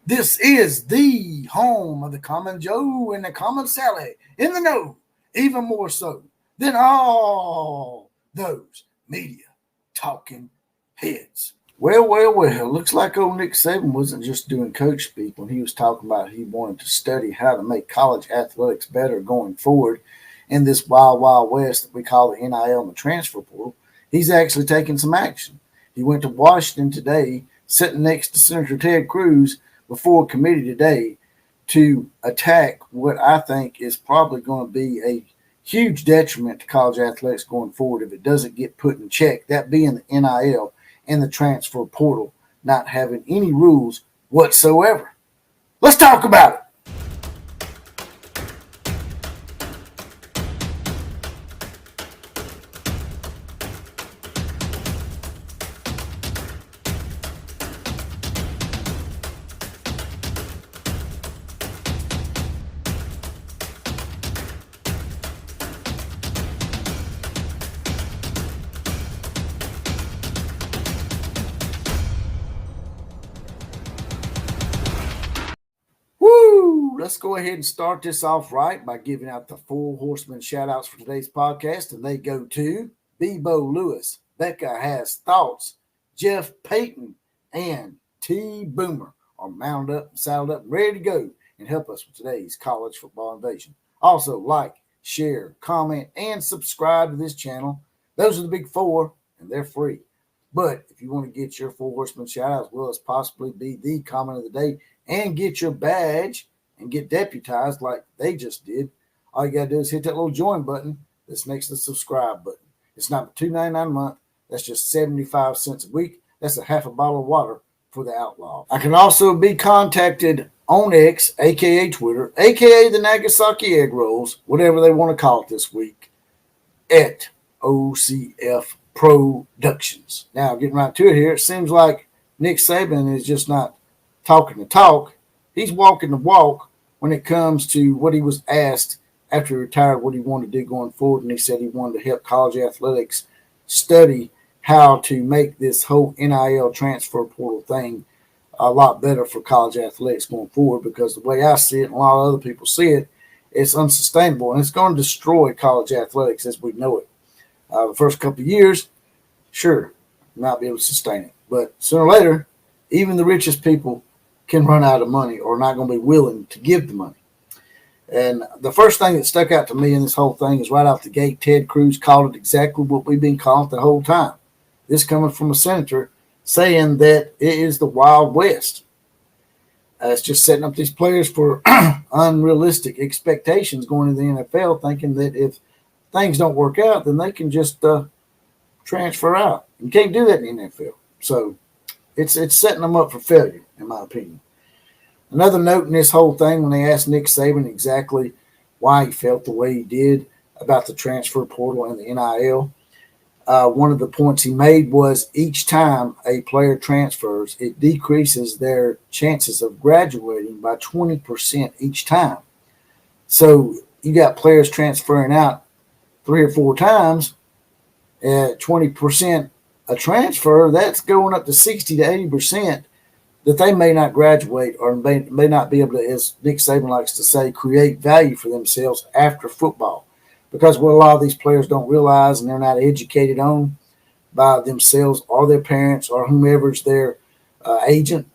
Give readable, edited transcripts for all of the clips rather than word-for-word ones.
This is the home of the common Joe and the common Sally in the know, even more so than all those media talking heads. Well. Looks like old Nick Saban wasn't just doing coach speak when he was talking about he wanted to study how to make college athletics better going forward in this wild, wild west that we call the NIL and the transfer portal. He's actually taking some action. He went to Washington today, sitting next to Senator Ted Cruz before a committee today to attack what I think is probably going to be a huge detriment to college athletics going forward if it doesn't get put in check, that being the NIL and the transfer portal not having any rules whatsoever. Let's talk about it. Let's go ahead and start this off right by giving out the full horseman shout outs for today's podcast. And they go to Bebo Lewis, Becca Has Thoughts, Jeff Payton, and T Boomer are mounted up, saddled up, and ready to go and help us with today's college football invasion. Also, like, share, comment, and subscribe to this channel. Those are the big four, and they're free. But if you want to get your full horseman shout out as well as possibly be the comment of the day and get your badge and get deputized like they just did, all you got to do is hit that little join button that's next to the subscribe button. It's not $2.99 a month. That's just 75 cents a week. That's a half a bottle of water for the outlaw. I can also be contacted on X, a.k.a. Twitter, a.k.a. the Nagasaki Egg Rolls, whatever they want to call it this week, at OCF Productions. Now, getting right to it here, it seems like Nick Saban is just not talking the talk. He's walking the walk when it comes to what he was asked after he retired, what he wanted to do going forward. And he said he wanted to help college athletics study how to make this whole NIL transfer portal thing a lot better for college athletics going forward, because the way I see it and a lot of other people see it, it's unsustainable and it's going to destroy college athletics as we know it. The first couple of years, sure, not be able to sustain it. But sooner or later, even the richest people can run out of money or not going to be willing to give the money. And the first thing that stuck out to me in this whole thing is right off the gate, Ted Cruz called it exactly what we've been calling it the whole time. This coming from a senator saying that it is the Wild West. It's just setting up these players for unrealistic expectations going into the NFL, thinking that if things don't work out, then they can just transfer out. You can't do that in the NFL. So it's setting them up for failure, in my opinion. Another note in this whole thing, when they asked Nick Saban exactly why he felt the way he did about the transfer portal and the NIL, one of the points he made was each time a player transfers, it decreases their chances of graduating by 20% each time. So you got players transferring out 3 or 4 times at 20% a transfer, that's going up to 60 to 80% that they may not graduate or may not be able to, as Nick Saban likes to say, create value for themselves after football. Because what a lot of these players don't realize, and they're not educated on by themselves or their parents or whomever's their agent,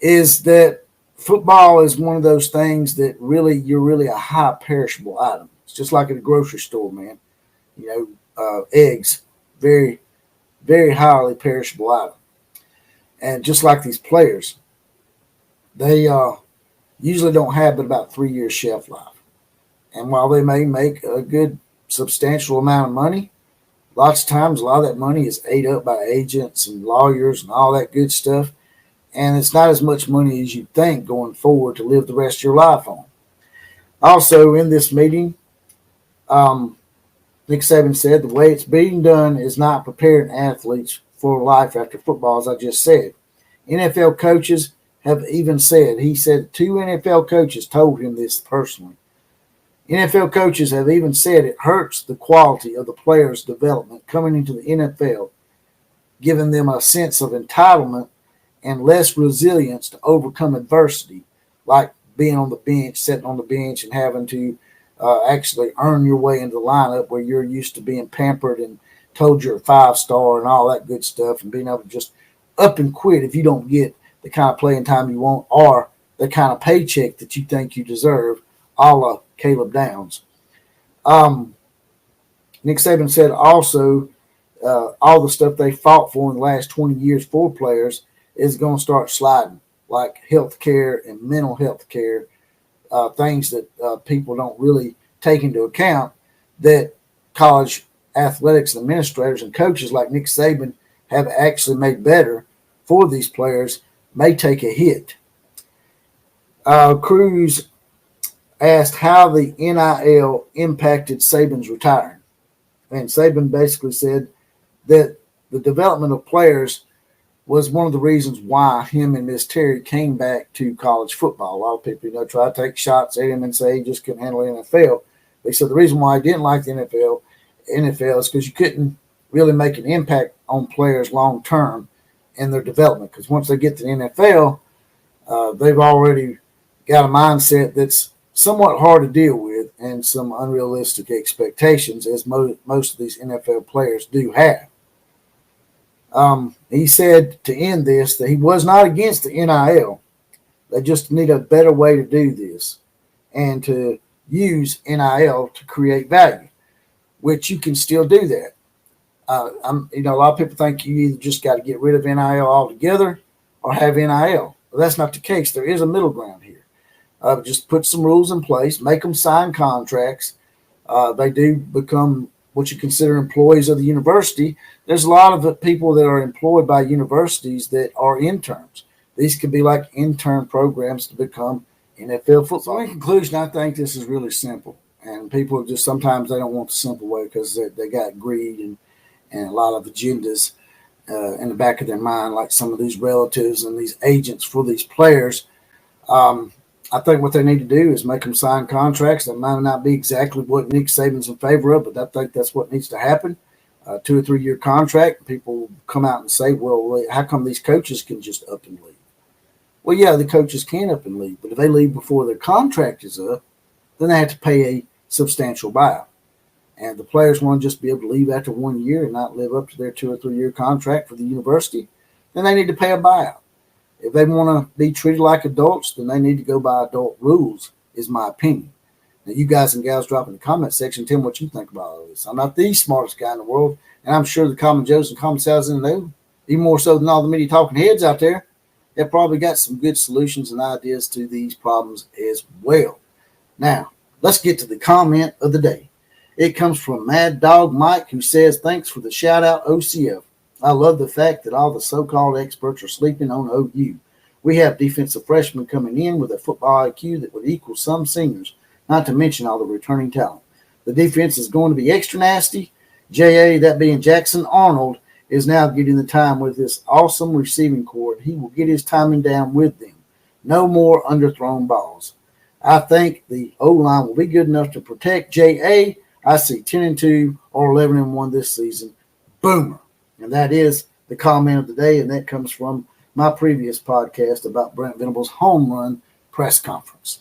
is that football is one of those things that really, you're really a high perishable item. It's just like at a grocery store, man. You know, eggs, very, very highly perishable item. And just like these players, they usually don't have but about 3 years shelf life. And while they may make a good substantial amount of money, lots of times a lot of that money is ate up by agents and lawyers and all that good stuff. And it's not as much money as you think going forward to live the rest of your life on. Also in this meeting, Nick Saban said the way it's being done is not preparing athletes for life after football, as I just said. NFL coaches have even said, he said 2 NFL coaches told him this personally. NFL coaches have even said it hurts the quality of the players' development coming into the NFL, giving them a sense of entitlement and less resilience to overcome adversity, like being on the bench, sitting on the bench, and having to actually earn your way into the lineup where you're used to being pampered and told you're a 5-star and all that good stuff, and being able to just up and quit if you don't get the kind of playing time you want or the kind of paycheck that you think you deserve, a la Caleb Downs. Nick Saban said also all the stuff they fought for in the last 20 years for players is going to start sliding, like health care and mental health care, things that people don't really take into account, that college athletics administrators and coaches like Nick Saban have actually made better for these players, may take a hit. Cruz asked how the NIL impacted Saban's retiring. And Saban basically said that the development of players was one of the reasons why him and Miss Terry came back to college football. A lot of people, try to take shots at him and say he just couldn't handle the NFL. They said the reason why he didn't like the NFL is because you couldn't really make an impact on players long term in their development. Because once they get to the NFL, they've already got a mindset that's somewhat hard to deal with and some unrealistic expectations, as most of these NFL players do have. He said to end this that he was not against the NIL. They just need a better way to do this and to use NIL to create value, which you can still do that. A lot of people think you either just got to get rid of NIL altogether or have NIL. Well, that's not the case. There is a middle ground here. Just put some rules in place, make them sign contracts. They do become what you consider employees of the university. There's a lot of people that are employed by universities that are interns. These could be like intern programs to become NFL football. So in conclusion, I think this is really simple. And people just sometimes they don't want the simple way because they got greed and a lot of agendas in the back of their mind, like some of these relatives and these agents for these players. I think what they need to do is make them sign contracts that might not be exactly what Nick Saban's in favor of, but I think that's what needs to happen. 2 or 3 year contract. People come out and say, well, how come these coaches can just up and leave? Well, yeah, the coaches can up and leave, but if they leave before their contract is up, then they have to pay a substantial buyout. And the players want to just be able to leave after 1 year and not live up to their 2 or 3 year contract for the university, then they need to pay a buyout. If they want to be treated like adults, then they need to go by adult rules, is my opinion. Now, you guys and gals drop in the comment section, tell me what you think about all this. I'm not the smartest guy in the world, and I'm sure the common Joes and common Sals in there, even more so than all the media talking heads out there, they've probably got some good solutions and ideas to these problems as well. Now, let's get to the comment of the day. It comes from Mad Dog Mike, who says, thanks for the shout-out, OCF. I love the fact that all the so-called experts are sleeping on OU. We have defensive freshmen coming in with a football IQ that would equal some seniors, not to mention all the returning talent. The defense is going to be extra nasty. J.A., that being Jackson Arnold, is now getting the time with this awesome receiving corps. He will get his timing down with them. No more underthrown balls. I think the O-line will be good enough to protect J.A. I see 10-2 or 11-1 this season. Boomer. And that is the comment of the day, and that comes from my previous podcast about Brent Venables' home run press conference.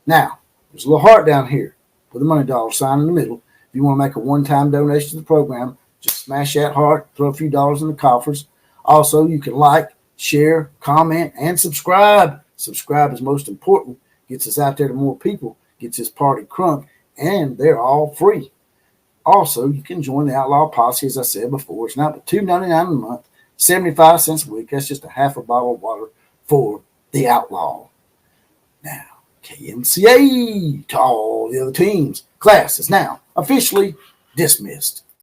Now, there's a little heart down here with a money dollar sign in the middle. If you want to make a one-time donation to the program, just smash that heart, throw a few dollars in the coffers. Also, you can like, share, comment, and subscribe. Subscribe is most important. Gets us out there to more people, gets this party crunk, and they're all free. Also, you can join the Outlaw Posse, as I said before. It's not but $2.99 a month, 75 cents a week. That's just a half a bottle of water for the Outlaw. Now, KMCA to all the other teams. Class is now officially dismissed.